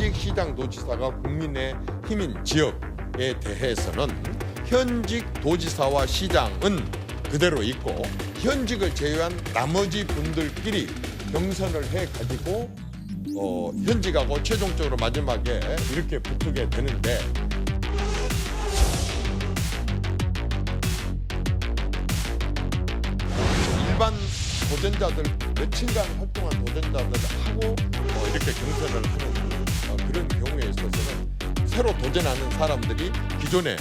현직 시장도지사가 국민의힘인 지역에 대해서는 현직 도지사와 시장은 그대로 있고 현직을 제외한 나머지 분들끼리 경선을 해가지고 현직하고 최종적으로 마지막에 이렇게 붙게 되는데 일반 도전자들 며칠간 활동한 도전자들하고 이렇게 경선을 하는 그런 경우에 있어서는 새로 도전하는 사람들이 기존에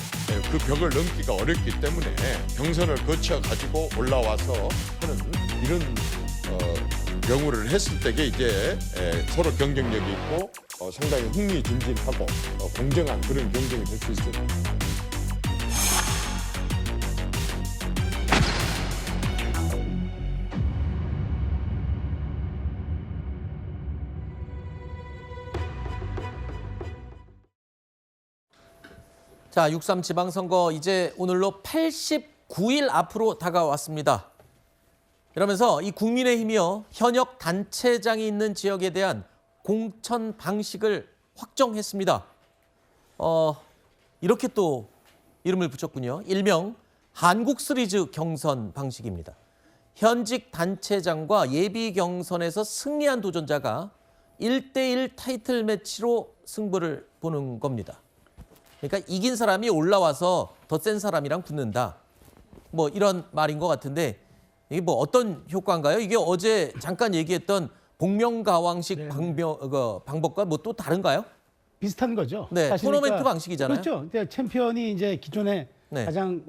그 벽을 넘기가 어렵기 때문에 경선을 거쳐 가지고 올라와서 하는 이런 경우를 했을 때게 이제 서로 경쟁력이 있고 상당히 흥미진진하고 공정한 그런 경쟁이 될 수 있습니다. 자, 6.3 지방선거 이제 오늘로 89일 앞으로 다가왔습니다. 이러면서 이 국민의힘이요, 현역 단체장이 있는 지역에 대한 공천 방식을 확정했습니다. 이렇게 또 이름을 붙였군요. 일명 한국 시리즈 경선 방식입니다. 현직 단체장과 예비 경선에서 승리한 도전자가 1대1 타이틀 매치로 승부를 보는 겁니다. 그러니까 이긴 사람이 올라와서 더 센 사람이랑 붙는다. 뭐 이런 말인 것 같은데 이게 뭐 어떤 효과인가요? 이게 어제 잠깐 얘기했던 복명가왕식 방법과 뭐 또 다른가요? 비슷한 거죠. 네, 사실 토너멘트 그러니까, 방식이잖아요. 그렇죠. 그러니까 챔피언이 이제 기존에 네. 가장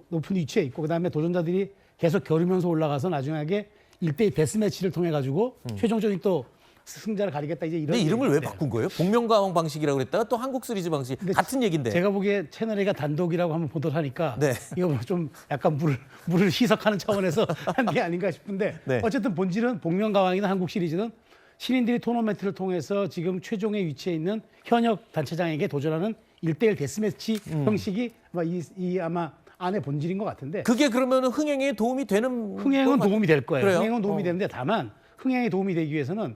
높은 위치에 있고 그다음에 도전자들이 계속 겨루면서 올라가서 나중에 1대1 데스매치를 통해 가지고 최종적인 또 승자를 가리겠다 이제 이런. 근데 이름을 왜 얘기인데. 바꾼 거예요? 복명가왕 방식이라고 그랬다가 또 한국 시리즈 방식 같은 얘기인데. 제가 보기에 채널A가 단독이라고 한번 보도를 하니까 네. 이거 뭐좀 약간 물을 희석하는 차원에서 한 게 아닌가 싶은데 네. 어쨌든 본질은 복면가왕이나 한국 시리즈는 신인들이 토너멘트를 통해서 지금 최종의 위치에 있는 현역 단체장에게 도전하는 1대1 데스매치 형식이 아마 안의 본질인 것 같은데 그게 그러면 흥행에 도움이 되는 흥행은 도움이 될 거예요. 그래요? 흥행은 도움이 되는데 다만 흥행에 도움이 되기 위해서는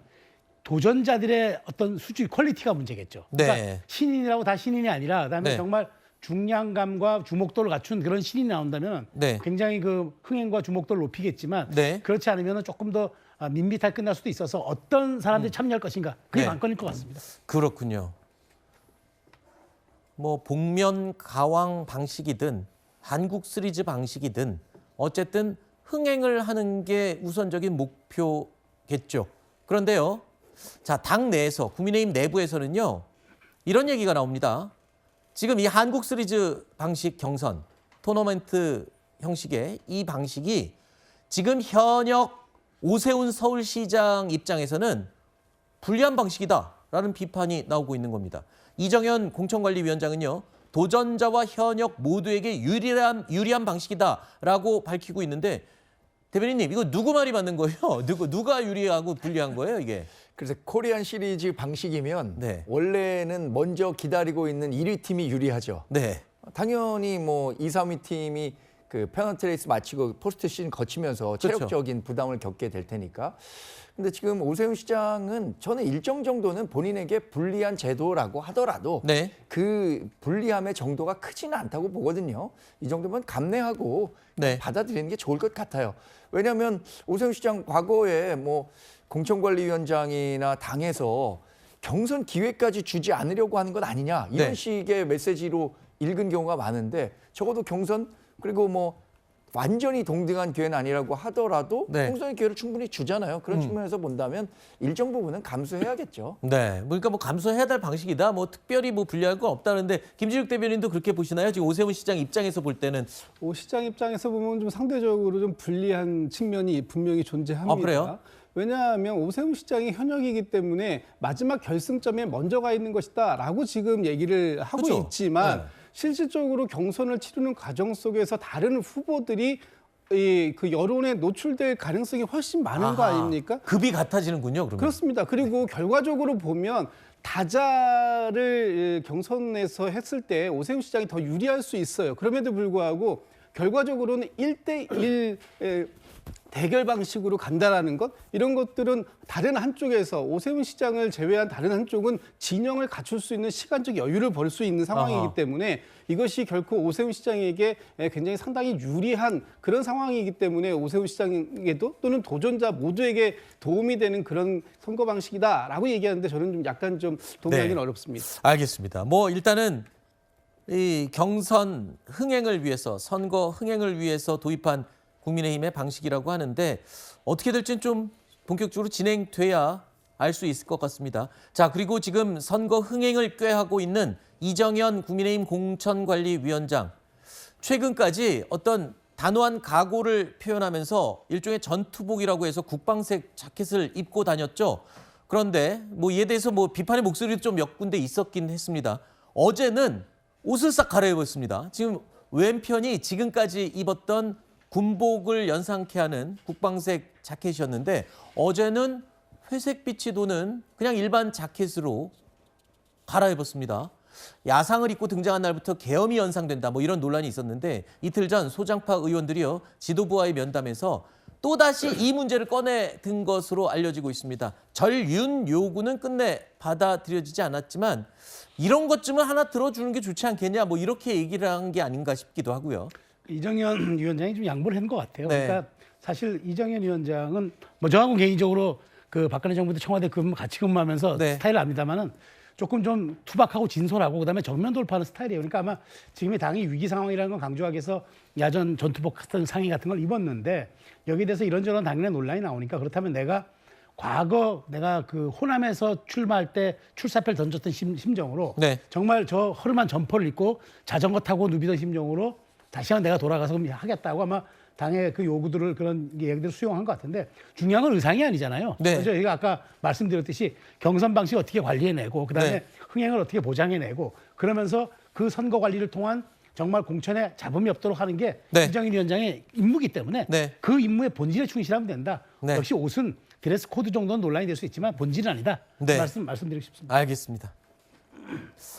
도전자들의 어떤 수준 퀄리티가 문제겠죠. 네. 그러니까 신인이라고 다 신인이 아니라 그다음에 네. 정말 중량감과 주목도를 갖춘 그런 신인이 나온다면 네. 굉장히 그 흥행과 주목도를 높이겠지만 네. 그렇지 않으면 조금 더 밋밋하게 끝날 수도 있어서 어떤 사람들이 참여할 것인가 그게 네. 관건일 것 같습니다. 그렇군요. 뭐 복면가왕 방식이든 한국 시리즈 방식이든 어쨌든 흥행을 하는 게 우선적인 목표겠죠. 그런데요. 자, 당 내에서 국민의힘 내부에서는요. 이런 얘기가 나옵니다. 지금 이 한국 시리즈 방식 경선 토너멘트 형식의 이 방식이 지금 현역 오세훈 서울시장 입장에서는 불리한 방식이다라는 비판이 나오고 있는 겁니다. 이정현 공천관리위원장은요. 도전자와 현역 모두에게 유리한 방식이다라고 밝히고 있는데 대변인님 이거 누구 말이 맞는 거예요? 누가 유리하고 불리한 거예요 이게? 그래서 코리안 시리즈 방식이면 네. 원래는 먼저 기다리고 있는 1위 팀이 유리하죠. 네. 당연히 뭐 2, 3위 팀이 그 페널티 레이스 마치고 포스트 시즌 거치면서 그렇죠. 체력적인 부담을 겪게 될 테니까. 근데 지금 오세훈 시장은 저는 일정 정도는 본인에게 불리한 제도라고 하더라도 네. 그 불리함의 정도가 크지는 않다고 보거든요. 이 정도면 감내하고 네. 받아들이는 게 좋을 것 같아요. 왜냐하면 오세훈 시장 과거에 뭐 공천관리위원장이나 당에서 경선 기회까지 주지 않으려고 하는 것 아니냐 이런 네. 식의 메시지로 읽은 경우가 많은데 적어도 경선 그리고 뭐 완전히 동등한 기회는 아니라고 하더라도 네. 총선의 기회를 충분히 주잖아요. 그런 측면에서 본다면 일정 부분은 감수해야겠죠. 네. 그러니까 뭐 감수해야 될 방식이다. 뭐 특별히 뭐 불리할 건 없다는데 김진욱 대변인도 그렇게 보시나요? 지금 오세훈 시장 입장에서 볼 때는 오 시장 입장에서 보면 좀 상대적으로 좀 불리한 측면이 분명히 존재합니다. 아, 그래요? 왜냐하면 오세훈 시장이 현역이기 때문에 마지막 결승점에 먼저 가 있는 것이다라고 지금 얘기를 하고 그렇죠. 있지만 네. 실질적으로 경선을 치르는 과정 속에서 다른 후보들이 그 여론에 노출될 가능성이 훨씬 많은 거 아하. 아닙니까? 급이 같아지는군요. 그러면. 그렇습니다. 그리고 결과적으로 보면 다자를 경선에서 했을 때 오세훈 시장이 더 유리할 수 있어요. 그럼에도 불구하고 결과적으로는 1대1 대결 방식으로 간다라는 것 이런 것들은 다른 한쪽에서 오세훈 시장을 제외한 다른 한쪽은 진영을 갖출 수 있는 시간적 여유를 벌 수 있는 상황이기 아하. 때문에 이것이 결코 오세훈 시장에게 굉장히 상당히 유리한 그런 상황이기 때문에 오세훈 시장에게도 또는 도전자 모두에게 도움이 되는 그런 선거 방식이다라고 얘기하는데 저는 좀 약간 좀 동의하기는 네. 어렵습니다. 알겠습니다. 뭐 일단은 이 경선 흥행을 위해서 선거 흥행을 위해서 도입한 국민의힘의 방식이라고 하는데 어떻게 될지는 좀 본격적으로 진행돼야 알 수 있을 것 같습니다. 자, 그리고 지금 선거 흥행을 꾀하고 있는 이정현 국민의힘 공천관리위원장. 최근까지 어떤 단호한 각오를 표현하면서 일종의 전투복이라고 해서 국방색 자켓을 입고 다녔죠. 그런데 뭐 이에 대해서 뭐 비판의 목소리도 좀 몇 군데 있었긴 했습니다. 어제는 옷을 싹 갈아입었습니다. 지금 왼편이 지금까지 입었던 군복을 연상케 하는 국방색 자켓이었는데 어제는 회색빛이 도는 그냥 일반 자켓으로 갈아입었습니다. 야상을 입고 등장한 날부터 계엄이 연상된다 뭐 이런 논란이 있었는데 이틀 전 소장파 의원들이요 지도부와의 면담에서 또다시 이 문제를 꺼내든 것으로 알려지고 있습니다. 전륜 요구는 끝내 받아들여지지 않았지만 이런 것쯤은 하나 들어주는 게 좋지 않겠냐 뭐 이렇게 얘기를 한 게 아닌가 싶기도 하고요. 이정현 위원장이 좀 양보를 한 것 같아요. 네. 그러니까 사실 이정현 위원장은 뭐 저하고 개인적으로 그 박근혜 정부 때 청와대 같이 근무하면서 네. 스타일을 압니다만은 조금 좀 투박하고 진솔하고 그다음에 정면 돌파하는 스타일이에요. 그러니까 아마 지금의 당이 위기 상황이라는 걸 강조하기 위해서 야전 전투복 같은 상의 같은 걸 입었는데 여기에 대해서 이런저런 당연히 논란이 나오니까 그렇다면 내가 과거 내가 그 호남에서 출마할 때 출사표를 던졌던 심정으로 네. 정말 저 허름한 점퍼를 입고 자전거 타고 누비던 심정으로 다시 한번 내가 돌아가서 하겠다고 아마 당의 그 요구들을 그런 얘기들을 수용한 것 같은데 중요한 건 의상이 아니잖아요. 네. 그래서 저희가 아까 말씀드렸듯이 경선 방식 어떻게 관리해내고 그다음에 네. 흥행을 어떻게 보장해내고 그러면서 그 선거 관리를 통한 정말 공천에 잡음이 없도록 하는 게 네. 이정현 위원장의 임무이기 때문에 네. 그 임무의 본질에 충실하면 된다. 네. 역시 옷은 드레스 코드 정도는 논란이 될 수 있지만 본질은 아니다. 네. 말씀드리고 싶습니다. 알겠습니다.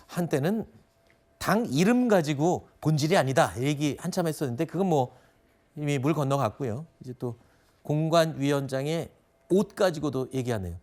한때는 당 이름 가지고 본질이 아니다 얘기 한참 했었는데 그건 뭐 이미 물 건너갔고요. 이제 또 공관위원장의 옷 가지고도 얘기하네요.